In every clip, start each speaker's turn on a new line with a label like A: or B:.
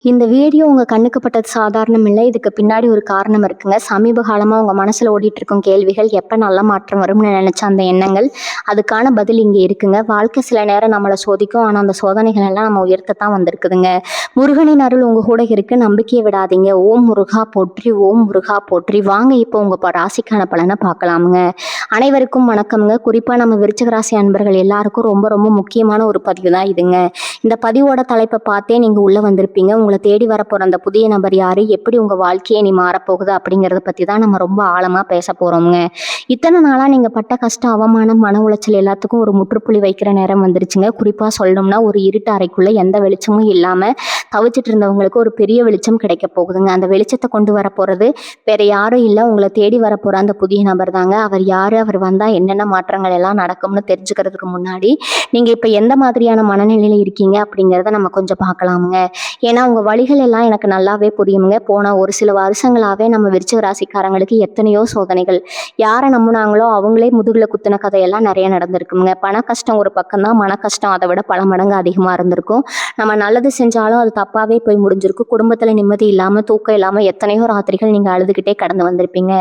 A: இந்த வீடியோ உங்க கண்ணுக்கு பட்டது சாதாரணம் இல்ல. இதுக்கு பின்னாடி ஒரு காரணம் இருக்குங்க. சமீப காலமா உங்க மனசுல ஓடிட்டு இருக்கும் கேள்விகள், எப்ப நல்ல மாற்றம் வரும்னு நினைச்ச அந்த எண்ணங்கள், அதுக்கான பதில் இங்க இருக்குங்க. வாழ்க்கை சில நேரம் நம்மள சோதிக்கும். ஆனா அந்த சோதனைகள் எல்லாம் நம்ம உயர்த்தத்தான் வந்திருக்குதுங்க. முருகனின் அருள் உங்க கூட இருக்கு. நம்பிக்கையை விடாதீங்க. ஓம் முருகா போற்றி, ஓம் முருகா போற்றி. வாங்க இப்போ உங்க ராசிக்கான பலனை பார்க்கலாமுங்க. அனைவருக்கும் வணக்கம்ங்க. குறிப்பா நம்ம விருச்சிக ராசி அன்பர்கள் எல்லாருக்கும் ரொம்ப ரொம்ப முக்கியமான ஒரு பதிவு தான் இதுங்க. இந்த பதிவோட தலைப்பை பார்த்தே நீங்க உள்ள வந்திருப்பீங்க. உங்களை தேடி வரப்போற அந்த புதிய நபர் யாரு, எப்படி உங்க வாழ்க்கையை நீ மாறப்போகுது அப்படிங்கறத பத்தி தான் நம்ம ரொம்ப ஆழமா பேச போறோம்ங்க. இத்தனை நாளா நீங்க பட்ட கஷ்டம், அவமானம், மன உளைச்சல் எல்லாத்துக்கும் ஒரு முற்றுப்புள்ளி வைக்கிற நேரம் வந்துருச்சுங்க. குறிப்பா சொல்லணும்னா ஒரு இருட்டு அறைக்குள்ள எந்த வெளிச்சமும் இல்லாம தவிச்சிட்டு இருந்தவங்களுக்கு ஒரு பெரிய வெளிச்சம் கிடைக்க போகுதுங்க. அந்த வெளிச்சத்தை கொண்டு வர போறது வேற யாரும் இல்ல, உங்களை தேடி வரப்போற அந்த புதிய நபர் தாங்க. அவர் யாரு, அவர் வந்தா என்னென்ன மாற்றங்கள் எல்லாம் நடக்கும்னு தெரிஞ்சுக்கிறதுக்கு முன்னாடி நீங்க இப்ப எந்த மாதிரியான மனநிலையில இருக்கீங்க அப்படிங்கிறத நம்ம கொஞ்சம் பார்க்கலாமுங்க. ஏன்னா உங்க வழிகள் எல்லாம் எனக்கு நல்லாவே புரியுமுங்க. போன ஒரு சில வருஷங்களாவே நம்ம விருச்சிக ராசிக்காரங்களுக்கு எத்தனையோ சோதனைகள், யாரை நம்புனாங்களோ அவங்களே முதுகுல குத்துன கதையெல்லாம் நிறைய நடந்திருக்குங்க. பண கஷ்டம் ஒரு பக்கம் தான், மன கஷ்டம் அதை விட பல மடங்கு அதிகமா இருந்திருக்கும். நம்ம நல்லது செஞ்சாலும் அது தப்பாவே போய் முடிஞ்சிருக்கும். குடும்பத்துல நிம்மதி இல்லாம, தூக்கம் இல்லாம எத்தனையோ ராத்திரிகள் நீங்க அழுதுகிட்டே கடந்து வந்திருப்பீங்க.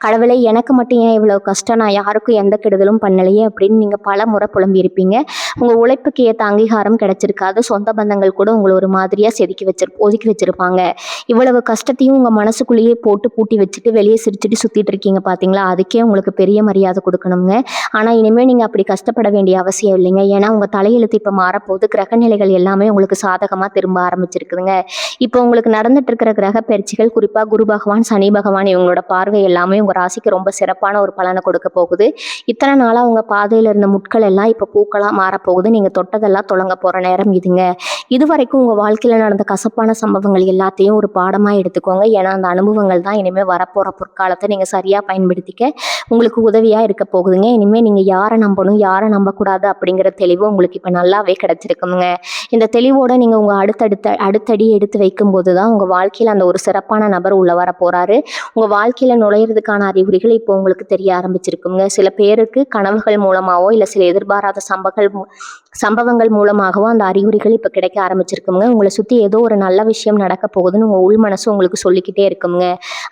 A: கடவுளே, எனக்கு மட்டும் ஏன் இவ்வளவு கஷ்டம், நான் யாருக்கும் எந்த கெடுதலும் பண்ணலையே அப்படின்னு நீங்க பல முறை புலம்பி இருப்பீங்க. உங்க உழைப்புக்கு ஏற்ற அங்கீகாரம் கிடைச்சிருக்காது. சொந்த பந்தங்கள் கூட உங்களை ஒரு மாதிரியா ஒதுக்கி வச்சிருப்பாங்க. இவ்வளவு கஷ்டத்தையும் உங்க மனசுக்குள்ளேயே போட்டு பூட்டி வச்சுட்டு வெளியே சிரிச்சுட்டு சுத்திட்டு இருக்கீங்க பாத்தீங்களா, அதுக்கே உங்களுக்கு பெரிய மரியாதை கொடுக்கணுங்க. ஆனா இனிமே நீங்க அப்படி கஷ்டப்பட வேண்டிய அவசியம் இல்லைங்க. ஏன்னா உங்க தலையெழுத்து இப்ப மாறப்போகுது. கிரக நிலைகள் எல்லாமே உங்களுக்கு சாதகமா திரும்ப ஆரம்பிச்சிருக்குதுங்க. இப்போ உங்களுக்கு நடந்துட்டு இருக்கிற கிரக பயிற்சிகள், குறிப்பா குரு பகவான், சனி பகவான் இவங்களோட பார்வை எல்லாமே உங்க ராசிக்கு ரொம்ப சிறப்பான ஒரு பலனை கொடுக்க போகுது. இத்தனை நாளா உங்க பாதையில இருந்த முட்கள் எல்லாம் இப்ப பூக்களா மாறப்போகுது. நீங்க தொட்டதெல்லாம் தொடங்க போற நேரம் இதுங்க. இதுவரைக்கும் உங்க வாழ்க்கையில நடந்த கசப்பான சம்பவங்கள் எல்லாத்தையும் ஒரு பாடமா எடுத்துக்கோங்க. ஏன்னா அந்த அனுபவங்கள் தான் இனிமே வரப்போற பொற்காலத்தை நீங்க சரியா பயன்படுத்திக்க உங்களுக்கு உதவியா இருக்க போகுதுங்க. இனிமே நீங்க யாரை நம்பணும், யாரை நம்பக்கூடாது அப்படிங்கிற தெளிவு உங்களுக்கு இப்ப நல்லாவே கிடைச்சிருக்குங்க. இந்த தெளிவோட நீங்க உங்க அடுத்தடி எடுத்து வைக்கும் போதுதான் உங்க வாழ்க்கையில அந்த ஒரு சிறப்பான நபர் உள்ள வர போறாரு. உங்க வாழ்க்கையில நுழையிறதுக்கான அறிகுறிகள் இப்போ உங்களுக்கு தெரிய ஆரம்பிச்சிருக்குங்க. சில பேருக்கு கனவுகள் மூலமாவோ இல்ல சில எதிர்பாராத சம்பவங்கள் மூலமாகவோ அந்த அறிகுறிகள் இப்ப கிடைக்க ஆரம்பிச்சிருக்குங்க. உங்களை சுத்தி ஏதோ ஒரு நல்ல விஷயம் நடக்க போகுதுன்னு உங்க உள் மனசு உங்களுக்கு சொல்லிக்கிட்டே இருக்குங்க.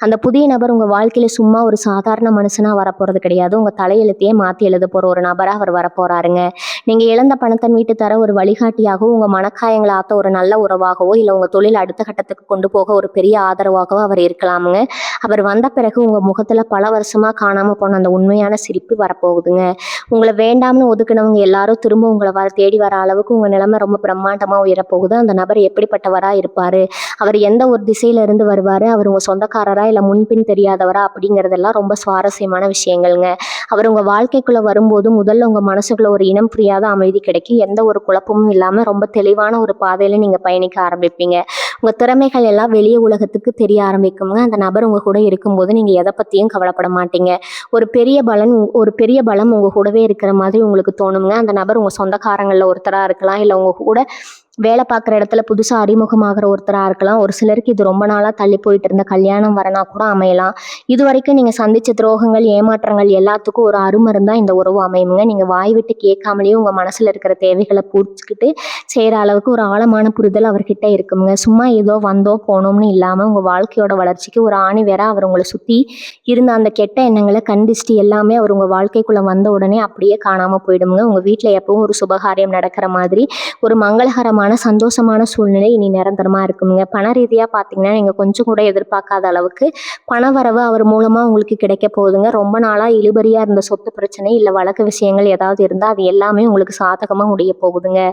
A: அந்த புதிய நபர் உங்க வாழ்க்கையில சும்மா ஒரு சாதாரண மனுஷனா வரப்போறது கிடையாது. உங்க தலையெழுத்தையே மாத்தி எழுத போற ஒரு நபரா அவர் வரப்போறாருங்க. நீங்க இழந்த பணத்தை மீட்டு தர ஒரு வழிகாட்டியாகவோ, உங்க மனக்காயங்களை ஆத்த ஒரு நல்ல உறவாகவோ, இல்ல உங்க தொழில் அடுத்த கட்டத்துக்கு கொண்டு போக ஒரு பெரிய ஆதரவாகவோ அவர் இருக்கலாமுங்க. அவர் வந்த பிறகு உங்க முகத்துல பல வருஷமா காணாம போன அந்த உண்மையான சிரிப்பு வரப்போகுதுங்க. உங்களை வேண்டாம்னு ஒதுக்குனவங்க எல்லாரும் திரும்ப உங்களை தேடி வர அளவுக்கு உங்க நிலைமை ரொம்ப பிரம்மாண்டமா உயரப்போகுது. அந்த நபர் எப்படிப்பட்டவரா இருப்பாரு, அவர் எந்த ஒரு திசையில இருந்து வருவாரு, அவர் உங்க சொந்தக்காரரா இல்ல முன்பின் தெரியாதவரா அப்படிங்கறதெல்லாம் ரொம்ப சுவாரஸ்யமான விஷயங்கள்ங்க. அவர் உங்க வாழ்க்கைக்குள்ள வரும்போது முதல்ல உங்க மனசுக்குள்ள ஒரு இனம் புரியாத அமைதி கிடைக்கும். எந்த ஒரு குழப்பமும் இல்லாம ரொம்ப தெளிவான ஒரு பாதையில நீங்க பயணிக்க ஆரம்பிப்பீங்க. உங்க திறமைகள் எல்லாம் வெளியே உலகத்துக்கு தெரிய ஆரம்பிக்குங்க. அந்த நபர் உங்க கூட இருக்கும்போது நீங்க எதை பத்தியும் கவலைப்பட மாட்டீங்க. ஒரு பெரிய பலம் உங்க கூடவே இருக்கிற மாதிரி உங்களுக்கு தோணுங்க. அந்த நபர் உங்க சொந்தக்காரங்கள்ல ஒருத்தரா இருக்கலாம், இல்ல உங்க கூட வேலை பார்க்குற இடத்துல புதுசா அறிமுகமாகிற ஒருத்தரா இருக்கலாம். ஒரு சிலருக்கு இது ரொம்ப நாளா தள்ளி போயிட்டு இருந்த கல்யாணம் வரனா கூட அமையலாம். இது வரைக்கும் நீங்க சந்திச்ச துரோகங்கள், ஏமாற்றங்கள் எல்லாத்துக்கும் ஒரு அருமருந்தா இந்த உறவு அமையுங்க. நீங்க வாய் விட்டு கேட்காமலேயே உங்க மனசுல இருக்கிற தேவைகளை பூர்த்திக்கிட்டு செய்யற அளவுக்கு ஒரு ஆழமான புரிதல் அவர்கிட்ட இருக்குங்க. சும்மா ஏதோ வந்தோம் போனோம்னு இல்லாம உங்க வாழ்க்கையோட வளர்ச்சிக்கு ஒரு ஆணி வேற அவர் உங்களை சுத்தி இருந்த அந்த கெட்ட எண்ணங்களை, கண்டிஷ்டி எல்லாமே அவர் உங்க வாழ்க்கைக்குள்ள வந்த உடனே அப்படியே காணாம போயிடுங்க. உங்க வீட்டுல எப்பவும் ஒரு சுபகாரியம் நடக்கிற மாதிரி ஒரு மங்களகரமான சந்தோஷமான சூழ்நிலை இனி நிரந்தரமா இருக்குங்க. பண ரீதியா பாத்தீங்கன்னா நீங்க கொஞ்சம் கூட எதிர்பார்க்காத அளவுக்கு பண வரவு அவர் மூலமா உங்களுக்கு கிடைக்க போகுதுங்க. ரொம்ப நாளா இழுபறியா இருந்த சொத்து பிரச்சனை இல்ல வழக்கு விஷயங்கள் ஏதாவது இருந்தா அது எல்லாமே உங்களுக்கு சாதகமா முடிய போகுதுங்க.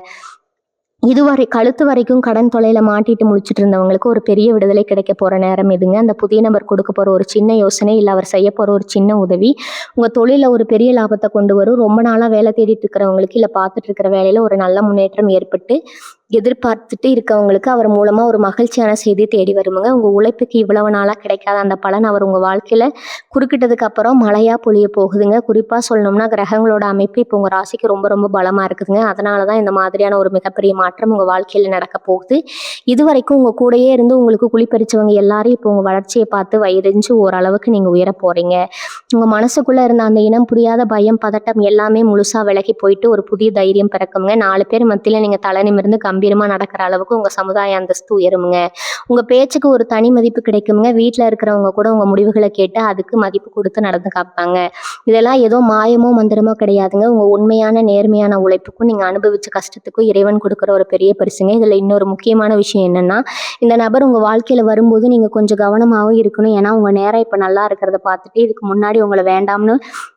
A: இதுவரை கழுத்து வரைக்கும் கடன் தொல்லையில மாட்டிட்டு முழிச்சிட்டு இருந்தவங்களுக்கு ஒரு பெரிய விடுதலை கிடைக்க போற நேரம் இதுங்க. அந்த புதிய நபர் கொடுக்க போற ஒரு சின்ன யோசனை இல்ல அவர் செய்ய போற ஒரு சின்ன உதவி உங்க தொழில ஒரு பெரிய லாபத்தை கொண்டு வரும். ரொம்ப நாளா வேலை தேடிட்டு இருக்கிறவங்களுக்கு இல்ல பார்த்துட்டு இருக்கிற வேலையில ஒரு நல்ல முன்னேற்றம் ஏற்பட்டு எதிர்பார்த்துட்டு இருக்கவங்களுக்கு அவர் மூலமா ஒரு மகிழ்ச்சியான செய்தி தேடி வருமுங்க. உங்க உழைப்புக்கு இவ்வளவு நாளா கிடைக்காத அந்த பலன் அவர் உங்க வாழ்க்கையில குறுக்கிட்டதுக்கு அப்புறம் மழையா பொழிய போகுதுங்க. குறிப்பா சொல்லணும்னா கிரகங்களோட அமைப்பு இப்போ உங்க ராசிக்கு ரொம்ப ரொம்ப பலமா இருக்குதுங்க. அதனாலதான் இந்த மாதிரியான ஒரு மிகப்பெரிய மாற்றம் உங்க வாழ்க்கையில நடக்க போகுது. இது வரைக்கும் உங்க கூடயே இருந்து உங்களுக்கு குளிப்பறிச்சவங்க எல்லாரும் இப்போ உங்க வளர்ச்சியை பார்த்து வயிறெஞ்சு ஓரளவுக்கு நீங்க உயர போறீங்க. உங்கள் மனசுக்குள்ளே இருந்த அந்த இனம் புரியாத பயம், பதட்டம் எல்லாமே முழுசாக விலகி போயிட்டு ஒரு புதிய தைரியம் பிறக்குங்க. 4 பேர் மத்தியில் நீங்கள் தலை நிமிர்ந்து கம்பீரமாக நடக்கிற அளவுக்கு உங்கள் சமுதாய அந்தஸ்து உயருமுங்க. உங்கள் பேச்சுக்கு ஒரு தனி மதிப்பு கிடைக்குங்க. வீட்டில் இருக்கிறவங்க கூட உங்கள் முடிவுகளை கேட்டு அதுக்கு மதிப்பு கொடுத்து நடந்து காப்பாங்க. இதெல்லாம் ஏதோ மாயமோ மந்திரமோ கிடையாதுங்க. உங்கள் உண்மையான நேர்மையான உழைப்புக்கும் நீங்கள் அனுபவிச்ச கஷ்டத்துக்கும் இறைவன் கொடுக்குற ஒரு பெரிய பரிசுங்க. இதில் இன்னொரு முக்கியமான விஷயம் என்னென்னா, இந்த நபர் உங்கள் வாழ்க்கையில் வரும்போது நீங்கள் கொஞ்சம் கவனமாகவும் இருக்கணும். ஏன்னா உங்கள் நேரம் இப்போ நல்லா இருக்கிறத பார்த்துட்டு இதுக்கு முன்னாடி உங்களை வேண்டாம்னு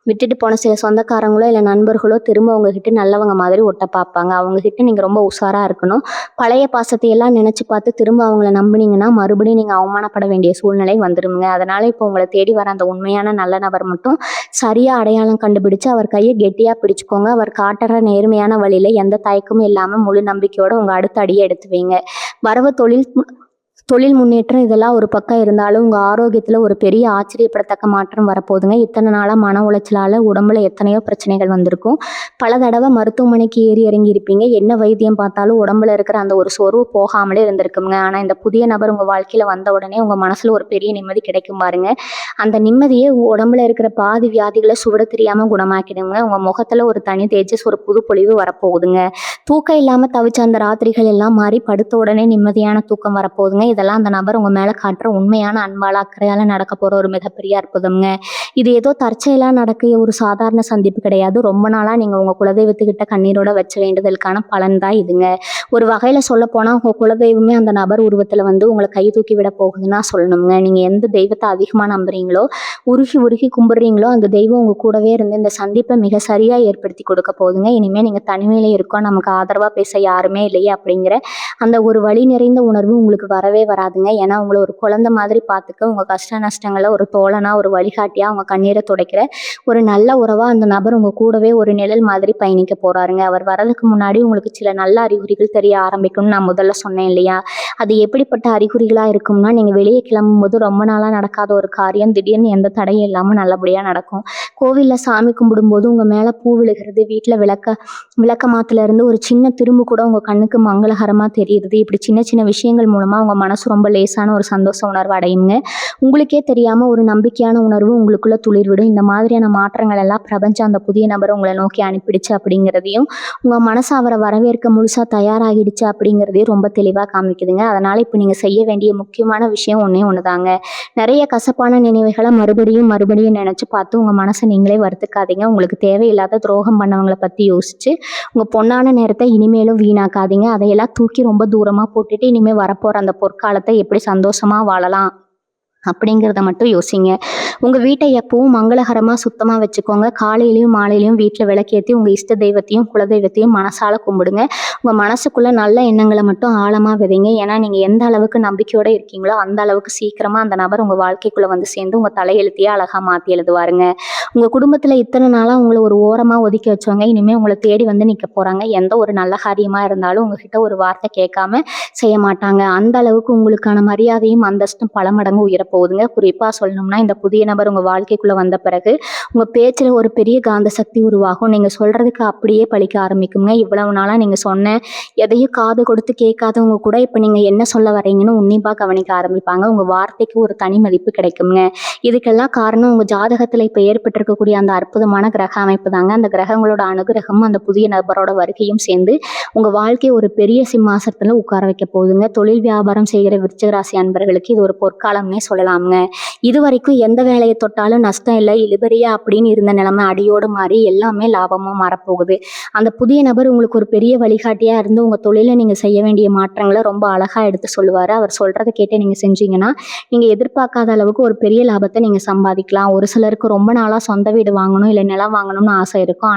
A: விட்டுட்டு போன சில சொந்தக்காரங்களோ இல்லை நண்பர்களோ திரும்ப உங்ககிட்ட நல்லவங்க மாதிரி ஒட்ட பார்ப்பாங்க. அவங்ககிட்ட நீங்கள் ரொம்ப உஷாராக இருக்கணும். பழைய பாசத்தை எல்லாம் நினச்சி பார்த்து திரும்ப அவங்கள நம்பினீங்கன்னா மறுபடியும் நீங்கள் அவமானப்பட வேண்டிய சூழ்நிலை வந்துடுங்க. அதனால் இப்போ உங்களை தேடி வர அந்த உண்மையான நல்ல நபர் மட்டும் சரியாக அடையாளம் கண்டுபிடிச்சு அவர் கையை கெட்டியாக பிடிச்சிக்கோங்க. அவர் காட்டுற நேர்மையான வழியில் எந்த தயக்கமும் இல்லாமல் முழு நம்பிக்கையோட உங்கள் அடுத்த அடியை எடுத்து வைங்க. வரவு தொழில் முன்னேற்றம் இதெல்லாம் ஒரு பக்கம் இருந்தாலும் உங்கள் ஆரோக்கியத்தில் ஒரு பெரிய ஆச்சரியப்படத்தக்க மாற்றம் வரப்போகுதுங்க. இத்தனை நாளாக மன உளைச்சலால் உடம்புல எத்தனையோ பிரச்சனைகள் வந்திருக்கும். பல தடவை மருத்துவமனைக்கு ஏறி இறங்கி இருப்பீங்க. என்ன வைத்தியம் பார்த்தாலும் உடம்புல இருக்கிற அந்த ஒரு சோர்வு போகாமலே இருந்திருக்குங்க. ஆனால் இந்த புதிய நபர் உங்கள் வாழ்க்கையில் வந்த உடனே உங்கள் மனசில் ஒரு பெரிய நிம்மதி கிடைக்கும் பாருங்க. அந்த நிம்மதியே உடம்புல இருக்கிற பாதி வியாதிகளை சுவட தெரியாமல் குணமாக்கிடுங்க. உங்கள் முகத்தில் ஒரு தனி தேஜஸ், ஒரு புது பொலிவு வரப்போகுதுங்க. தூக்கம் இல்லாமல் தவிச்ச அந்த ராத்திரிகள் எல்லாம் மாறி படுத்த உடனே நிம்மதியான தூக்கம் வரப்போகுதுங்க. இதெல்லாம் அந்த நபர் உங்கள் மேலே காட்டுற உண்மையான அன்பால் அக்கறையால் நடக்க போகிற ஒரு மிகப்பெரிய அற்புதம்ங்க. இது ஏதோ தற்செயலாக நடக்க ஒரு சாதாரண சந்திப்பு கிடையாது. ரொம்ப நாளாக நீங்கள் உங்கள் குலதெய்வத்துக்கிட்ட கண்ணீரோட வச்ச வேண்டுதலுக்கான பலன் தான் இதுங்க. ஒரு வகையில் சொல்ல போனால் உங்கள் குலதெய்வமே அந்த நபர் உருவத்தில் வந்து உங்களை கை தூக்கி விட போகுதுன்னா சொல்லணுங்க. நீங்கள் எந்த தெய்வத்தை அதிகமாக நம்புறீங்களோ, உருகி கும்பிட்றீங்களோ அந்த தெய்வம் உங்கள் கூடவே இருந்து இந்த சந்திப்பை மிக சரியாக ஏற்படுத்தி கொடுக்க போகுதுங்க. இனிமேல் நீங்கள் தனிமையிலே இருக்கோம், நமக்கு ஆதரவாக பேச யாருமே இல்லையே அப்படிங்கிற அந்த ஒரு வலி நிறைந்த உணர்வு உங்களுக்கு வரவே வராதுங்க. ஏன்னா உங்களை ஒரு குழந்தை மாதிரி பார்த்துக்க, உங்கள் கஷ்ட நஷ்டங்களை ஒரு தோழனா, ஒரு வழிகாட்டியாக, உங்கள் கண்ணீரை துடைக்கிற ஒரு நல்ல உறவாக அந்த நபர் உங்கள் கூடவே ஒரு நிழல் மாதிரி பயணிக்க போகிறாருங்க. அவர் வரதுக்கு முன்னாடி உங்களுக்கு சில நல்ல அறிகுறிகள் தெரிய ஆரம்பிக்கும்னு நான் முதல்ல சொன்னேன் இல்லையா? அது எப்படிப்பட்ட அறிகுறிகளாக இருக்கும்னா, நீங்கள் வெளியே கிளம்பும்போது ரொம்ப நாளாக நடக்காத ஒரு காரியம் திடீர்னு எந்த தடையும் இல்லாமல் நல்லபடியாக நடக்கும். கோவிலில் சாமி கும்பிடும்போது உங்கள் மேலே பூ விழுகிறது, வீட்டில் விளக்க மாத்துலேருந்து ஒரு சின்ன திரும்பு கூட உங்கள் கண்ணுக்கு மங்களகரமாக தெரியுது. இப்படி சின்ன சின்ன விஷயங்கள் மூலமாக உங்கள் மனசு ரொம்ப லேசான ஒரு சந்தோஷ உணர்வு அடையுங்க. உங்களுக்கே தெரியாமல் ஒரு நம்பிக்கையான உணர்வு உங்களுக்குள்ள துளிர்விடும். இந்த மாதிரியான மாற்றங்கள் எல்லாம் பிரபஞ்சம் அந்த புதிய நபரை உங்களை நோக்கி அனுப்பிடுச்சு அப்படிங்கிறதையும், உங்கள் மனசு அவரை வரவேற்க முழுசாக தயாராகிடுச்சு அப்படிங்கிறதையும் ரொம்ப தெளிவாக காமிக்குதுங்க. அதனால் இப்போ நீங்கள் செய்ய வேண்டிய முக்கியமான விஷயம் ஒன்று தாங்க. நிறைய கசப்பான நினைவுகளை மறுபடியும் நினச்சி பார்த்து உங்கள் மனசை நீங்களே வருத்துக்காதீங்க. உங்களுக்கு தேவையில்லாத துரோகம் பண்ணவங்களை பற்றி யோசிச்சு உங்கள் பொன்னான நேரத்தை இனிமேலும் வீணாக்காதீங்க. அதையெல்லாம் தூக்கி ரொம்ப தூரமாக போட்டுட்டு இனிமேல் வரப்போகிற அந்த பொற்காலத்தை எப்படி சந்தோஷமாக வாழலாம் அப்படிங்கிறத மட்டும் யோசிங்க. உங்கள் வீட்டை எப்பவும் மங்களகரமாக சுத்தமாக வச்சுக்கோங்க. காலையிலையும் மாலையிலையும் வீட்டில் விளக்கேற்றி உங்கள் இஷ்ட தெய்வத்தையும் குலதெய்வத்தையும் மனசால கும்பிடுங்க. உங்கள் மனசுக்குள்ளே நல்ல எண்ணங்களை மட்டும் ஆழமாக விதைங்க. ஏன்னா நீங்கள் எந்த அளவுக்கு நம்பிக்கையோடு இருக்கீங்களோ அந்த அளவுக்கு சீக்கிரமாக அந்த நபர் உங்கள் வாழ்க்கைக்குள்ளே வந்து சேர்ந்து உங்கள் தலையெழுத்தையே அழகாக மாற்றி எழுதுவாருங்க. உங்கள் குடும்பத்தில் இத்தனை நாளாக உங்களை ஒரு ஓரமாக ஒதுக்கி வச்சவங்க இனிமேல் உங்களை தேடி வந்து நிற்க போகிறாங்க. எந்த ஒரு நல்ல காரியமாக இருந்தாலும் உங்ககிட்ட ஒரு வார்த்தை கேட்காம செய்ய மாட்டாங்க. அந்த அளவுக்கு உங்களுக்கான மரியாதையும் அந்தஸ்தும் பல மடங்கு உயரப்போகுதுங்க. குறிப்பாக சொல்லணும்னா, இந்த புதிய நபர் உங்கள் வாழ்க்கைக்குள்ளே வந்த பிறகு உங்கள் பேச்சில் ஒரு பெரிய காந்த சக்தி உருவாகும். நீங்கள் சொல்கிறதுக்கு அப்படியே பழிக்க ஆரம்பிக்குங்க. இவ்வளவு நாளாக நீங்கள் சொன்ன எதையும் காது கொடுத்து கேட்காதவங்க கூட இப்போ நீங்கள் என்ன சொல்ல வரீங்கன்னு உன்னிப்பாக கவனிக்க ஆரம்பிப்பாங்க. உங்கள் வார்த்தைக்கு ஒரு தனி மதிப்பு கிடைக்குங்க. இதுக்கெல்லாம் காரணம் உங்கள் ஜாதகத்தில் இப்போ ஏற்பட்டிருக்கக்கூடிய அந்த அற்புதமான கிரக அமைப்பு தாங்க. அந்த கிரகங்களோட அனுகிரகமும் அந்த புதிய நபரோட வருகையும் சேர்ந்து உங்கள் வாழ்க்கையை ஒரு பெரிய சிம்மாசனத்தில் உட்கார வைக்க போகுதுங்க. தொழில் வியாபாரம் செய்கிற விருச்சிக ராசி அன்பர்களுக்கு இது ஒரு பொற்காலம்னே சொல்லலாமுங்க. இது வரைக்கும் எந்த வேலையை தொட்டாலும் நஷ்டம் இல்லை, இழுபறியா அப்படின்னு இருந்த நிலைமை அடியோடு மாறி எல்லாமே லாபமாக மாறப்போகுது. அந்த புதிய நபர் உங்களுக்கு ஒரு பெரிய வழிகாட்டியாக இருந்து உங்கள் தொழிலில் நீங்கள் செய்ய வேண்டிய மாற்றங்களை ரொம்ப அழகாக எடுத்து சொல்லுவார். அவர் சொல்கிறத கேட்டு நீங்கள் செஞ்சீங்கன்னா நீங்கள் எதிர்பார்க்காத அளவுக்கு ஒரு பெரிய லாபத்தை நீங்கள் சம்பாதிக்கலாம். ஒரு சிலருக்கு ரொம்ப நாளாக சொந்த வீடு வாங்கணும் இல்லை நிலம் வாங்கணும்னு ஆசை இருக்கும்.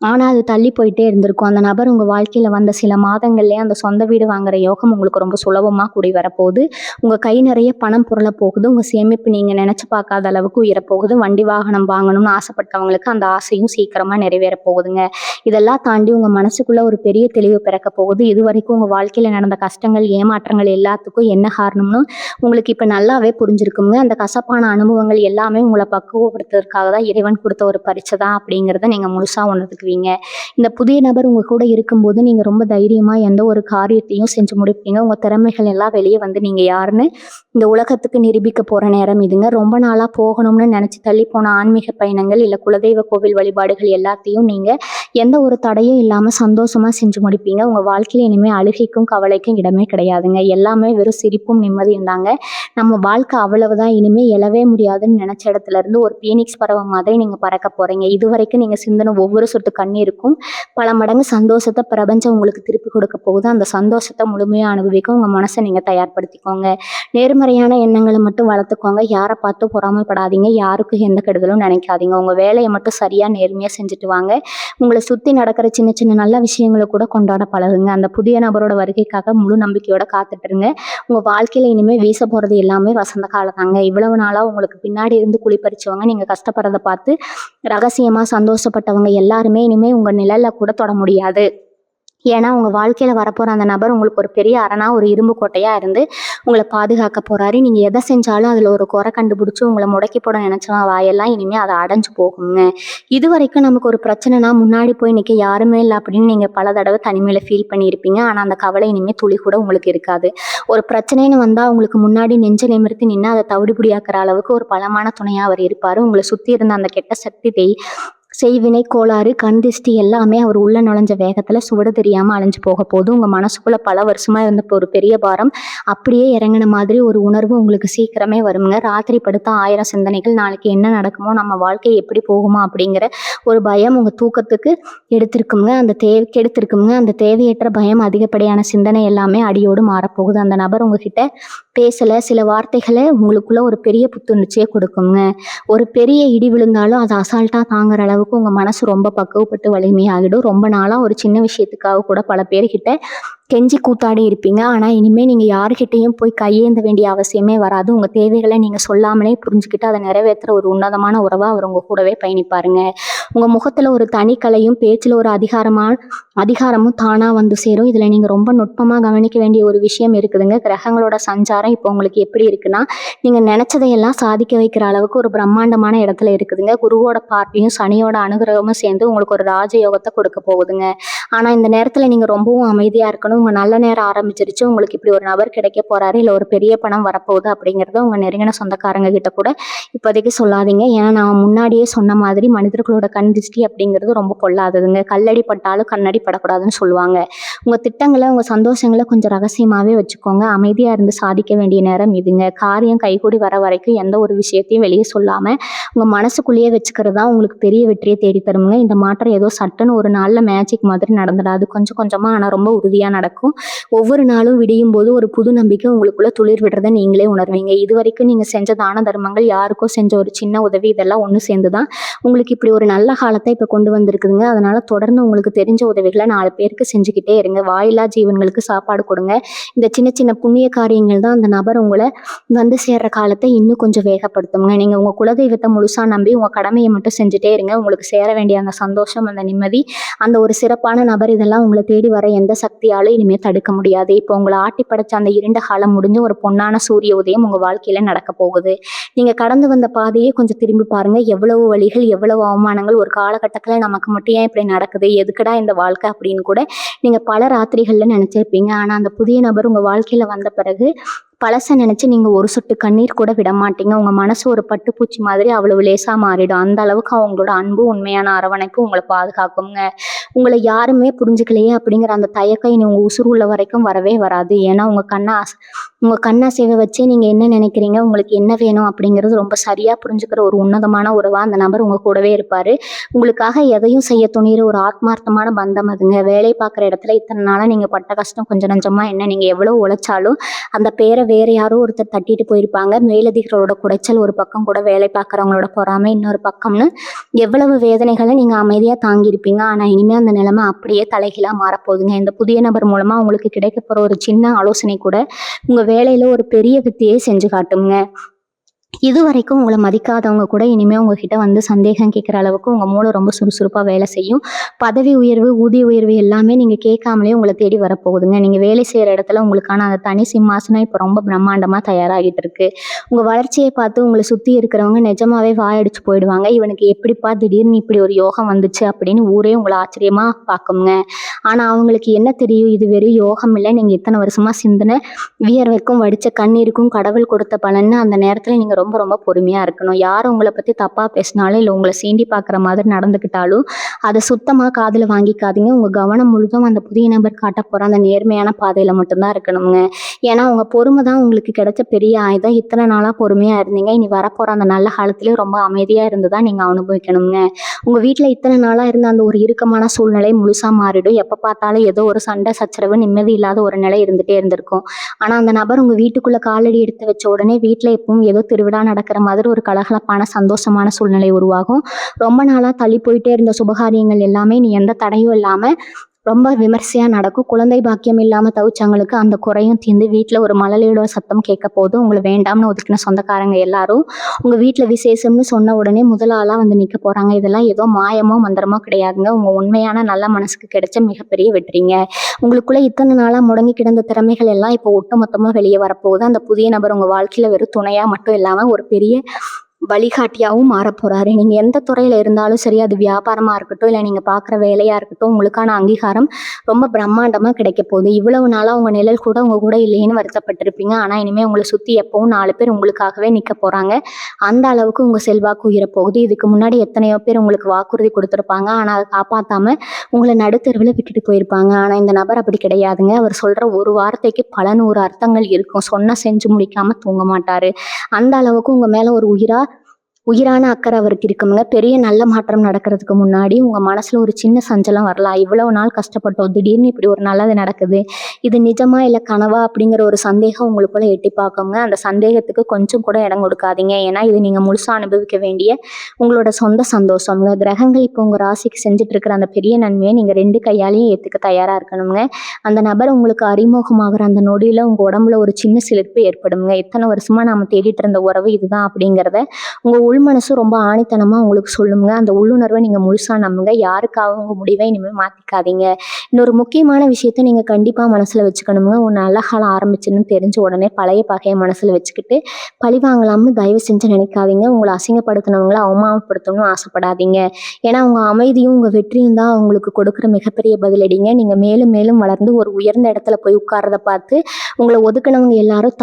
A: ஆனால் அது தள்ளி போயிட்டே இருந்திருக்கும். அந்த நபர் உங்கள் வாழ்க்கையில் வந்த சில மாதங்கள்லேயே அந்த சொந்த வீடு வாங்குற யோகம் உங்களுக்கு ரொம்ப சுலபமாக கூடி வரப்போகுது. உங்கள் கை நிறைய பணம் புரள போகுது. உங்கள் சேமிப்பு நீங்கள் நினச்சி பார்க்காத அளவுக்கு உயரப்போகுது. வண்டி வாகனம் வாங்கணும்னு ஆசைப்பட்டவங்களுக்கு அந்த ஆசையும் சீக்கிரமாக நிறைவேற போகுதுங்க. இதெல்லாம் தாண்டி உங்கள் மனசுக்குள்ளே ஒரு பெரிய தெளிவு பிறக்க போகுது. இது வரைக்கும் உங்கள் வாழ்க்கையில் நடந்த கஷ்டங்கள், ஏமாற்றங்கள் எல்லாத்துக்கும் என்ன காரணம்னு உங்களுக்கு இப்போ நல்லாவே புரிஞ்சிருக்குங்க. அந்த கசப்பான அனுபவங்கள் எல்லாமே உங்களை பக்குவப்படுத்துறதுக்காக தான் இறைவன் கொடுத்த ஒரு பரிசு தான் அப்படிங்கிறத நீங்கள் முழுசாக உணர்ந்துக்குவீங்க. இருப்பீங்க. இந்த புதிய நபர் உங்க கூட இருக்கும்போது நீங்க ரொம்ப தைரியமா எந்த ஒரு காரியத்தையும் செஞ்சு முடிப்பீங்க. உங்க திறமைகள் எல்லாம் வெளியே வந்து நீங்க யாருன்னு இந்த உலகத்துக்கு நிரூபிக்க போற நேரம் இதுங்க. ரொம்ப நாளா போகணும்னு நினைச்சு தள்ளி போன ஆன்மீக பயணங்கள் இல்ல குலதெய்வ கோவில் வழிபாடுகள் எல்லாத்தையும் நீங்க எந்த ஒரு தடையும் இல்லாம சந்தோஷமா செஞ்சு முடிப்பீங்க. உங்க வாழ்க்கையில இனிமே அழுகைக்கும் கவலைக்கும் இடமே கிடையாதுங்க. எல்லாமே வெறும் சிரிப்பும் நிம்மதியும் தாங்க. நம்ம வாழ்க்கை அவ்வளவுதான், இனிமே எழவே முடியாதுன்னு நினைச்ச இடத்துல இருந்து ஒரு பீனிக்ஸ் பறவை மாதிரி நீங்க பறக்க போறீங்க. இதுவரைக்கும் நீங்க சிந்தின ஒவ்வொரு சொட்டு கண்ணீருக்கும் பல மடங்கு சந்தோஷத்தை பிரபஞ்சம் உங்களுக்கு திருப்பி கொடுக்க போகுது. அந்த சந்தோஷத்தை முழுமையா அனுபவிக்க உங்க மனசை நீங்க தயார்படுத்திக்கோங்க. நேர்மறையான எண்ணங்களை மட்டும் வளர்த்துக்கோங்க. யாரை பார்த்து பொறாமைப்படாதீங்க. யாருக்கும் எந்த கெடுதலும் நினைக்காதீங்க. உங்க வேலையை மட்டும் சரியா நேர்மையா செஞ்சுட்டு வாங்க. உங்களை சுத்தி நடக்கிற சின்ன சின்ன நல்ல விஷயங்களை கூட கொண்டாட பழகுங்க. அந்த புதிய நபரோட வருகைக்காக முழு நம்பிக்கையோட காத்துட்டு இருங்க. உங்க வாழ்க்கையில இனிமே வீச போறது எல்லாமே வசந்த காலம் தாங்க. இவ்வளவு நாளா உங்களுக்கு பின்னாடி இருந்து குளிப்பறிச்சவங்க, நீங்க கஷ்டப்படுறத பார்த்து ரகசியமா சந்தோஷப்பட்டவங்க எல்லாருமே இனிமே உங்க நிழல்ல கூட தொட முடியாது. ஏன்னா உங்க வாழ்க்கையில வரப்போற அந்த நபர் உங்களுக்கு ஒரு பெரிய அரணா, ஒரு இரும்பு கோட்டையா இருந்து உங்களை பாதுகாக்க போறாரு. நீங்க எதை செஞ்சாலும் அதுல ஒரு குறை கண்டுபிடிச்சு உங்களை முடக்கி போட நினைச்சவன் வாயெல்லாம் இனிமே அதை அடைஞ்சு போகுங்க. இது வரைக்கும் நமக்கு ஒரு பிரச்சனைனா முன்னாடி போய் நிக்க யாருமே இல்லை அப்படின்னு நீங்க பல தடவை தனிமையில ஃபீல் பண்ணியிருப்பீங்க. ஆனா அந்த கவலை இனிமே துளி கூட உங்களுக்கு இருக்காது. ஒரு பிரச்சனைன்னு வந்தா உங்களுக்கு முன்னாடி நெஞ்ச நிமிர்த்தி நின்று அதை தவிடுபடியாக்குற அளவுக்கு ஒரு பலமான துணையா அவர் இருப்பாரு. உங்களை சுத்தி இருந்த அந்த கெட்ட சக்தி செய்வினை கோளாறு கண் திஷ்டி எல்லாமே அவர் உள்ள நுழைஞ்ச வேகத்துல சுவடு தெரியாம அழிஞ்சு போக போது. உங்க மனசுக்குள்ள பல வருஷமா இருந்த ஒரு பெரிய பாரம் அப்படியே இறங்கின மாதிரி ஒரு உணர்வு உங்களுக்கு சீக்கிரமே வருங்க. ராத்திரி படுத்த 1000 சிந்தனைகள், நாளைக்கு என்ன நடக்குமோ, நம்ம வாழ்க்கை எப்படி போகுமோ அப்படிங்கிற ஒரு பயம் உங்க தூக்கத்துக்கு கெடுத்திருக்குங்க. அந்த தேவையற்ற பயம், அதிகப்படியான சிந்தனை எல்லாமே அடியோடு மாறப்போகுது. அந்த நபர் உங்ககிட்ட பேசல, சில வார்த்தைகளை உங்களுக்குள்ள ஒரு பெரிய புத்துணர்ச்சியை கொடுக்குங்க. ஒரு பெரிய இடி விழுந்தாலும் அதை அசால்ட்டா தாங்குற அளவுக்கு உங்க மனசு ரொம்ப பக்குவப்பட்டு வலிமையாகிடும். ரொம்ப நாளா ஒரு சின்ன விஷயத்துக்காக கூட பல பேர்கிட்ட கெஞ்சி கூத்தாடி இருப்பீங்க. ஆனா இனிமே நீங்க யாருக்கிட்டையும் போய் கையேந்த வேண்டிய அவசியமே வராது. உங்க தேவைகளை நீங்க சொல்லாமலே புரிஞ்சுக்கிட்டு அதை நிறைவேற்றுற ஒரு உன்னதமான உறவா அவர் உங்க கூடவே பயணிப்பாருங்க. உங்க முகத்துல ஒரு தனிக்கலையும் பேச்சுல ஒரு அதிகாரமும் தானா வந்து சேரும். இதுல நீங்க ரொம்ப நுட்பமா கவனிக்க வேண்டிய ஒரு விஷயம் இருக்குதுங்க. கிரகங்களோட சஞ்சாரம் இப்போ உங்களுக்கு எப்படி இருக்குன்னா, நீங்க நினைச்சதையெல்லாம் சாதிக்க வைக்கிற அளவுக்கு ஒரு பிரம்மாண்டமான இடத்துல இருக்குதுங்க. குருவோட பார்வையும் சனியோட அனுகிரகமும் சேர்ந்து உங்களுக்கு ஒரு ராஜயோகத்தை கொடுக்க போகுதுங்க. ஆனா இந்த நேரத்துல நீங்க ரொம்பவும் அமைதியா இருக்கணும். உங்க நல்ல நேரம் ஆரம்பிச்சிருச்சு. உங்களுக்கு இப்படி ஒரு நபர் கிடைக்க போறாரு, இல்ல ஒரு பெரிய பணம் வரப்போகுது அப்படிங்கறத உங்க நெருங்கின சொந்தக்காரங்க கிட்ட கூட இப்போதைக்கு சொல்லாதீங்க. ஏன்னா நான் முன்னாடியே சொன்ன மாதிரி மனிதர்களோட கண் திருஷ்டி அப்படிங்கிறது ரொம்ப பொல்லாததுங்க. கல்லடி பட்டாலும் கண்ணடி படக்கூடாதுன்னு சொல்லுவாங்க. உங்க திட்டங்களை, உங்க சந்தோஷங்களை கொஞ்சம் ரகசியமாவே வச்சுக்கோங்க. அமைதியா இருந்து சாதிக்க வேண்டிய நேரம் இதுங்க. காரியம் கைகூடி வர வரைக்கும் எந்த ஒரு விஷயத்தையும் வெளியே சொல்லாம உங்க மனசுக்குள்ளேயே வச்சுக்கிறது தான் உங்களுக்கு பெரிய வெற்றியை தேடி தருங்க. இந்த மாற்றம் ஏதோ சட்டுன்னு ஒரு நாள்ல மேஜிக் மாதிரி நடந்துடாது. கொஞ்சம் கொஞ்சமா ஆனா ரொம்ப உறுதியா நடக்கும். ஒவ்வொரு நாளும் விடியும் போது ஒரு புது நம்பிக்கை உங்களுக்குள்ள துளிர் விடுறதை நீங்களே உணர்வீங்க. இது வரைக்கும் நீங்க செஞ்ச தான தர்மங்கள், யாருக்கோ செஞ்ச ஒரு சின்ன உதவி, இதெல்லாம் ஒண்ணு சேர்ந்துதான் உங்களுக்கு இப்படி ஒரு நல்ல காலத்தை இப்ப கொண்டு வந்திருக்குதுங்க. அதனால தொடர்ந்து உங்களுக்கு தெரிஞ்ச உதவிகளை 4 பேருக்கு செஞ்சுக்கிட்டே இருங்க. வாயில்லா ஜீவன்களுக்கு சாப்பாடு கொடுங்க. இந்த சின்ன சின்ன புண்ணிய காரியங்கள் தான் அந்த நபர் உங்களை வந்து சேர்ற காலத்தை இன்னும் கொஞ்சம் வேகப்படுத்துங்க. நீங்க உங்க குலதெய்வத்தை முழுசா நம்பி உங்க கடமையை மட்டும் செஞ்சுட்டே இருங்க. உங்களுக்கு சேர வேண்டிய அந்த சந்தோஷம், அந்த நிம்மதி, அந்த ஒரு சிறப்பான நபர், இதெல்லாம் உங்களை தேடி வர எந்த சக்தியாலும் இனிமே தடுக்க முடியாது. இப்போ உங்களை ஆட்டி படைச்ச அந்த இருண்ட காலம் முடிஞ்சு ஒரு பொன்னான சூரிய உதயம் உங்க வாழ்க்கையில நடக்க போகுது. நீங்க கடந்து வந்த பாதையே கொஞ்சம் திரும்பி பாருங்க. எவ்வளவு வழிகள், எவ்வளவு அவமானங்கள். ஒரு காலகட்டத்துல நமக்கு மட்டும் ஏன் இப்படி நடக்குது, எதுக்குடா இந்த வாழ்க்கை அப்படின்னு கூட நீங்க பல ராத்திரிகள்ல நினைச்சிருப்பீங்க. ஆனா அந்த புதிய நபர் உங்க வாழ்க்கையில வந்த பிறகு பழச நினைச்சு நீங்க ஒரு சொட்டு கண்ணீர் கூட விட மாட்டீங்க. உங்க மனசு ஒரு பட்டுப்பூச்சி மாதிரி அவ்வளவு லேசா மாறிடும். அந்த அளவுக்கு அவங்களோட அன்பு, உண்மையான அரவணைப்பு உங்களை பாதுகாக்குங்க. உங்களை யாருமே புரிஞ்சுக்கலையே அப்படிங்கிற அந்த தயக்கம் இனி உங்க உசுறு உள்ள வரைக்கும் வரவே வராது. ஏன்னா உங்க கண்ணாசைவை வச்சே நீங்க என்ன நினைக்கிறீங்க, உங்களுக்கு என்ன வேணும் அப்படிங்கிறது ரொம்ப சரியா புரிஞ்சுக்கிற ஒரு உன்னதமான உறவா அந்த நபர் உங்க கூடவே இருப்பாரு. உங்களுக்காக எதையும் செய்ய துணிகிற ஒரு ஆத்மார்த்தமான பந்தம் அதுங்க. வேலை பார்க்குற இடத்துல இத்தனை நாளா நீங்க பட்ட கஷ்டம் கொஞ்சம் நஞ்சமா என்ன, நீங்க எவ்வளவு உழைச்சாலும் அந்த பேரை வேற யாரோ ஒருத்தர் தட்டிட்டு போயிருப்பாங்க. மேலதிகளோட குடைச்சல் ஒரு பக்கம் கூட, வேலை பார்க்குறவங்களோட பொறாமை இன்னொரு பக்கம்னு எவ்வளவு வேதனைகளை நீங்க அமைதியா தாங்கியிருப்பீங்க. ஆனா இனிமே அந்த நிலைமை அப்படியே தலைகீழா மாறப்போகுதுங்க. இந்த புதிய நபர் மூலமா உங்களுக்கு கிடைக்க போற ஒரு சின்ன ஆலோசனை கூட உங்க வேலையில ஒரு பெரிய வித்தையை செஞ்சு காட்டுங்க. இதுவரைக்கும் உங்கள மதிக்காதவங்க கூட இனிமே உங்ககிட்ட வந்து சந்தேகம் கேட்குற அளவுக்கு உங்க மூளை ரொம்ப சுறுசுறுப்பா வேலை செய்யும். பதவி உயர்வு, ஊதிய உயர்வு எல்லாமே நீங்க கேட்காமலே உங்கள தேடி வரப்போகுதுங்க. நீங்க வேலை செய்ற இடத்துல உங்களுக்கான அந்த தனி சிம்மாசனம் இப்ப ரொம்ப பிரம்மாண்டமா தயாராகிட்டு இருக்கு. உங்க வளர்ச்சிய பார்த்து உங்கள சுத்தி இருக்கிறவங்க நிஜமாவே வாயடிச்சு போயிடுவாங்க. இவனுக்கு எப்படிப்பா திடீர்னு இப்படி ஒரு யோகம் வந்துச்சு அப்படின்னு ஊரே உங்கள ஆச்சரியமா பார்க்குங்க. ஆனா அவங்களுக்கு என்ன தெரியும்? இது வெறும் யோகம் இல்ல. நீங்க இத்தன வருஷமா சிந்தின வியர்வைக்கும் வடிச்ச கண்ணீருக்கும் கடவுள் கொடுத்த பலன்னு அந்த நேரத்துல நீங்க ரொம்ப ரொம்ப பொறுமையா இருக்கணும். யார் உங்கள பத்தி தப்பா பேசினாலும், இல்ல உங்கள சீண்டி பார்க்குற மாதிரி நடந்துக்கிட்டாலும், அத சுத்தமா காதுல வாங்கிக்காதீங்க. உங்க கவனம் முழுதும் அந்த புதிய நபர் காட்டப் போற அந்த நேர்மையான பாதையில மட்டும் தான் இருக்கணுங்க. ஏன்னா, உங்க பொறுமை தான் உங்களுக்கு கிடைச்ச பெரிய ஆயுதம். இத்தன நாளா பொறுமையா இருந்தீங்க. இனி வரப்போற அந்த நல்ல காலத்திலயும் ரொம்ப அமைதியா இருந்து தான் நீங்க அனுபவிக்கணுங்க. உங்க வீட்ல இத்தன நாளா இருந்த அந்த ஒரு இறுக்கமான சூழ்நிலை முழுசா மாறிடும். எப்ப பார்த்தாலும் ஏதோ ஒரு சண்டை, சச்சரவு, நிம்மதி இல்லாத ஒரு நிலை இருந்துட்டே இருந்திருக்கும். ஆனா, அந்த நபர் உங்க வீட்டுக்குள்ள காலடி எடுத்து வச்ச உடனே வீட்ல எப்பவும் ஏதோ திருவிழா நடக்கிற மாதிரி ஒரு கலகலப்பான, சந்தோஷமான சூழ்நிலை உருவாகும். ரொம்ப நாளா தள்ளி போயிட்டே இருந்த சுபகாரியங்கள் எல்லாமே இனி எந்த தடையும் இல்லாம ரொம்ப விமர்சையா நடக்கும். குழந்தை பாக்கியம் இல்லாம தவிச்சவங்களுக்கு அந்த குறையும் தீர்ந்து வீட்ல ஒரு மழலையோட சத்தம் கேட்க போது, உங்கள வேண்டாம்னு ஒதுக்கின சொந்தக்காரங்க எல்லாரும் உங்க வீட்ல விசேஷம்னு சொன்ன உடனே முதல் ஆளா வந்து நிக்க போறாங்க. இதெல்லாம் ஏதோ மாயமோ, மந்திரமோ கிடையாதுங்க. உங்க உண்மையான நல்ல மனசுக்கு கிடைச்ச மிகப்பெரிய வெற்றிங்க. உங்களுக்குள்ள இத்தன நாளா முடங்கி கிடந்த திறமைகள் எல்லாம் இப்போ ஒட்டுமொத்தமா வெளிய வரப்போகுது. அந்த புதிய நபர் உங்க வாழ்க்கையில வெறும் துணையா மட்டும் இல்லாம ஒரு பெரிய வழிகாட்டியாவும் மாறப்போறாரு. நீங்க எந்த துறையில இருந்தாலும் சரி, அது வியாபாரமா இருக்கட்டும், இல்ல நீங்க பார்க்குற வேலையா இருக்கட்டும், உங்களுக்கான அங்கீகாரம் ரொம்ப பிரம்மாண்டமா கிடைக்கப் போகுது. இவ்வளவு நாளா உங்க நிழல் கூட உங்க கூட இல்லையேன்னு வருத்தப்பட்டிருப்பீங்க. ஆனா இனிமே உங்கள சுத்தி எப்பவும் 4 பேர் உங்களுக்காகவே நிக்க போறாங்க. அந்த அளவுக்கு உங்க செல்வாக்கு உயரப் போகுது. இதுக்கு முன்னாடி எத்தனையோ பேர் உங்களுக்கு வாக்குறுதி குடுத்திருப்பாங்க. ஆனா அத காப்பாத்தாம உங்கள நடுத்தெருவுல விட்டுட்டு போயிருப்பாங்க. ஆனா இந்த நபர் அப்படி கிடையாதுங்க. அவர் சொல்ற ஒரு வார்த்தைக்கு பல 100 அர்த்தங்கள் இருக்கும். சொன்னா செஞ்சு முடிக்காம தூங்க மாட்டாரு. அந்த அளவுக்கு உங்க மேல ஒரு உயிரான அக்கறை அவருக்கு இருக்குங்க. பெரிய நல்ல மாற்றம் நடக்கிறதுக்கு முன்னாடி உங்க மனசுல ஒரு சின்ன சஞ்சலம் வரலாம். இவ்வளவு நாள் கஷ்டப்பட்டோம். திடீர்னு இப்படி ஒரு நல்லது நடக்குது. இது நிஜமா இல்ல கனவா அப்படிங்கிற ஒரு சந்தேகம் உங்களுக்குள்ள எட்டி பார்க்குங்க. அந்த சந்தேகத்துக்கு கொஞ்சம் கூட இடம் கொடுக்காதீங்க. ஏன்னா இது நீங்க முழுசா அனுபவிக்க வேண்டிய உங்களோட சொந்த சந்தோஷம்ங்க. கிரகங்கள் இப்போ உங்க ராசிக்கு செஞ்சுட்டு இருக்கிற அந்த பெரிய நன்மையை நீங்க 2 கையாலையும் ஏத்துக்க தயாரா இருக்கணுங்க. அந்த நபர் உங்களுக்கு அறிமுகமாகிற அந்த நொடியில உங்க உடம்புல ஒரு சின்ன சிலிர்ப்பு ஏற்படுங்க. இத்தனை வருஷமா நாம தேடிட்டு இருந்த உறவு இதுதான் அப்படிங்கிறத உங்க உள் மனசு ரொம்ப ஆணித்தனமா உங்களுக்கு சொல்லுங்க. அந்த உள்ளுணர்வை நீங்க முழுசா நம்புங்க. யாருக்காக உங்க முடிவை இனிமே மாத்திக்காதீங்க. இன்னொரு முக்கியமான விஷயத்த நீங்க கண்டிப்பா மனசுல வச்சுக்கணுங்க. உன் நல்ல காலம் ஆரம்பிச்சுன்னு தெரிஞ்ச உடனே பழைய பகையை மனசுல வச்சுக்கிட்டு பழி வாங்கலாம்னு தயவு செஞ்சு நினைக்காதீங்க. உங்களை அசிங்கப்படுத்தினவங்களை அவமானப்படுத்தணும்னு ஆசைப்படாதீங்க. ஏன்னா உங்க அமைதியும் உங்க வெற்றியும் தான் உங்களுக்கு கொடுக்குற மிகப்பெரிய பதிலடிங்க. நீங்க மேலும் மேலும் வளர்ந்து ஒரு உயர்ந்த இடத்துல போய் உட்கார்றத பார்த்து உங்களை ஒதுக்குனவங்க எல்லாரும்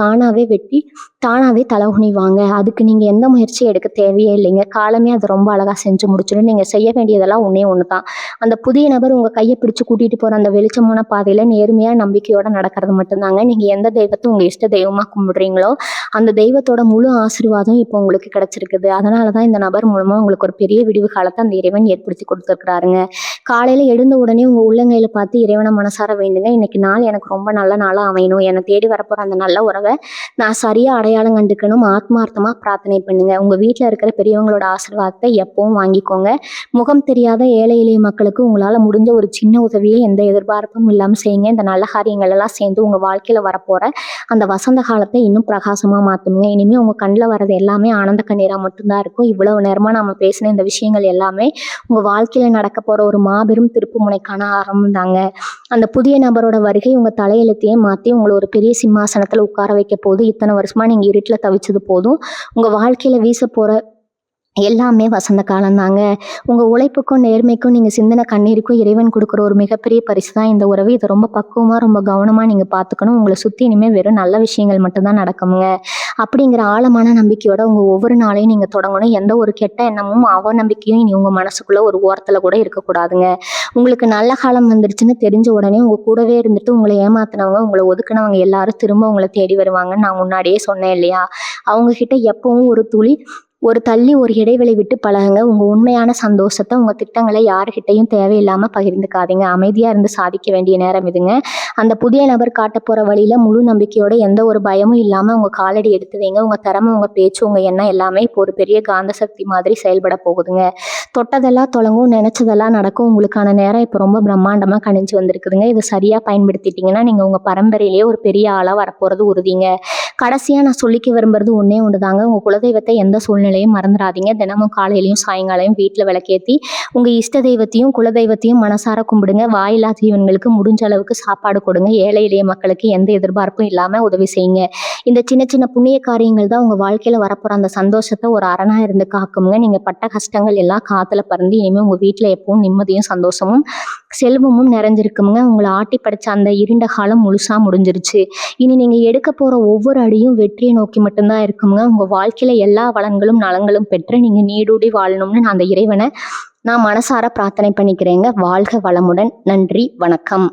A: தானாவே தலகுனிவாங்க. அதுக்கு நீங்க எந்த முயற்சியும் எடுக்க தேவையே இல்லைங்க. காலமே அதை ரொம்ப அழகா செஞ்சு முடிச்சிடும். நீங்க செய்ய வேண்டியதெல்லாம் ஒண்ணே ஒண்ணுதான். அந்த புதிய நபர் உங்க கையை பிடிச்சு கூட்டிட்டு போற அந்த வெளிச்சமான பாதையில நேர்மையா நம்பிக்கையோட நடக்கிறது மட்டும்தாங்க. நீங்க எந்த தெய்வத்தை உங்க இஷ்ட தெய்வமா கும்பிடுறீங்களோ அந்த தெய்வத்தோட முழு ஆசீர்வாதம் இப்போ உங்களுக்கு கிடைச்சிருக்குது. அதனாலதான் இந்த நபர் மூலமா உங்களுக்கு ஒரு பெரிய விடிவு காலத்தை அந்த இறைவன் ஏற்படுத்தி கொடுத்துருக்கிறாருங்க. காலையில எழுந்த உடனே உங்க உள்ளங்கையில பார்த்து இறைவனை மனசார வேண்டுங்க. இன்னைக்கு நாள் எனக்கு ரொம்ப நல்ல நாளா அமையணும். என்னை தேடி வரப்போற அந்த நல்ல உறவை நான் சரியா அடையாளம் கண்டுக்கணும். ஆத்மார்த்தமா பிரார்த்தனை பண்ணுங்க. உங்க வீட்டுல இருக்கிற பெரியவங்களோட ஆசீர்வாதத்தை எப்பவும் வாங்கிக்கோங்க. முகம் தெரியாத ஏழை எளிய மக்களுக்கு உங்களால முடிஞ்ச ஒரு சின்ன உதவியை எந்த எதிர்பார்ப்பும் இல்லாம செய்யுங்க. இந்த நல்ல காரியங்கள் எல்லாம் சேர்ந்து உங்க வாழ்க்கையில வரப்போற அந்த வசந்த காலத்தை இன்னும் பிரகாசமா மாத்துங்க. இனிமே உங்க கண்ணில் வர்றது எல்லாமே ஆனந்த கண்ணீரா மட்டும்தான் இருக்கும். இவ்வளவு நேரமா நம்ம பேசின இந்த விஷயங்கள் எல்லாமே உங்க வாழ்க்கையில நடக்க போற ஒரு மாபெரும் திருப்பு முனைக்கான ஆரம்பம் தாங்க. அந்த புதிய நபரோட வருகை உங்க தலையெழுத்தையே மாத்தி உங்களை ஒரு பெரிய சிம்மாசனத்துல உட்கார வைக்க போது. இத்தனை வருஷமா நீங்க இருட்டுல தவிச்சது போதும். உங்க வாழ்க்கையில வீச போற எல்லாமே வசந்த காலம் தாங்க. உங்க உழைப்புக்கும் நேர்மைக்கும் நீங்க சிந்தின கண்ணீருக்கும் இறைவன் கொடுக்குற ஒரு மிகப்பெரிய பரிசு தான் இந்த உறவு. இதை ரொம்ப பக்குவமா ரொம்ப கவனமா நீங்க பார்த்துக்கணும். உங்களை சுத்தி இனிமே வெறும் நல்ல விஷயங்கள் மட்டும்தான் நடக்குங்க. அப்படிங்கிற ஆழமான நம்பிக்கையோட உங்க ஒவ்வொரு நாளையும் நீங்க தொடங்கணும். எந்த ஒரு கெட்ட எண்ணமும் அவநம்பிக்கையும் இனி உங்க மனசுக்குள்ள ஒரு ஓரத்துல கூட இருக்கக்கூடாதுங்க. உங்களுக்கு நல்ல காலம் வந்துருச்சுன்னு தெரிஞ்ச உடனே உங்க கூடவே இருந்துட்டு உங்களை ஏமாத்தினவங்க, உங்களை ஒதுக்குனவங்க எல்லாரும் திரும்ப உங்களை தேடி வருவாங்கன்னு நான் முன்னாடியே சொன்னேன் இல்லையா? அவங்க கிட்ட எப்பவும் ஒரு தள்ளி ஒரு இடைவெளி விட்டு பழகுங்க. உங்க உண்மையான சந்தோஷத்தை உங்க திட்டங்களை யாருக்கிட்டையும் தேவையில்லாம பகிர்ந்துக்காதீங்க. அமைதியா இருந்து சாதிக்க வேண்டிய நேரம் இதுங்க. அந்த புதிய நபர் காட்ட போற வழியில முழு நம்பிக்கையோட எந்த ஒரு பயமும் இல்லாம உங்க காலடி எடுத்து வைங்க. உங்க திறமை, உங்க பேச்சு, உங்க எண்ணம் எல்லாமே இப்போ ஒரு பெரிய காந்த சக்தி மாதிரி செயல்பட போகுதுங்க. தொட்டதெல்லாம் தொடங்கும், நினைச்சதெல்லாம் நடக்கும். உங்களுக்கான நேரம் இப்போ ரொம்ப பிரம்மாண்டமாக கணிஞ்சு வந்திருக்குதுங்க. இது சரியாக பயன்படுத்திட்டீங்கன்னா நீங்கள் உங்கள் பரம்பரையிலேயே ஒரு பெரிய ஆளாக வரப்போகிறது உறுதிங்க. கடைசியாக நான் சொல்லிக்க விரும்புறது ஒன்றே ஒன்று தாங்க. உங்கள் குலதெய்வத்தை எந்த சூழ்நிலையும் மறந்துடாதீங்க. தினமும் காலையிலையும் சாயங்காலையும் வீட்டில் விளக்கேற்றி உங்கள் இஷ்ட தெய்வத்தையும் குலதெய்வத்தையும் மனசார கும்பிடுங்க. வாயில்லா ஜீவன்களுக்கு முடிஞ்ச அளவுக்கு சாப்பாடு கொடுங்க. ஏழை எளிய மக்களுக்கு எந்த எதிர்பார்ப்பும் இல்லாமல் உதவி செய்யுங்க. இந்த சின்ன சின்ன புண்ணிய காரியங்கள் தான் உங்கள் வாழ்க்கையில் வரப்போகிற அந்த சந்தோஷத்தை ஒரு அரணா இருந்து காக்குங்க. நீங்கள் பட்ட கஷ்டங்கள் எல்லாம் காற்றுல பறந்து இனிமேல் உங்கள் வீட்டில் எப்பவும் நிம்மதியும் சந்தோஷமும் செல்வமும் நிறைஞ்சிருக்குங்க. உங்களை ஆட்டி படைச்ச அந்த இருண்ட காலம் முழுசாக முடிஞ்சிருச்சு. இனி நீங்கள் எடுக்க போகிற ஒவ்வொரு அடியும் வெற்றியை நோக்கி மட்டும்தான் இருக்குங்க. உங்கள் வாழ்க்கையில் எல்லா வளங்களும் நலங்களும் பெற்று நீங்கள் நீடூடி வாழணும்னு நான் அந்த இறைவனை நான் மனசார பிரார்த்தனை பண்ணிக்கிறேங்க. வாழ்க வளமுடன். நன்றி, வணக்கம்.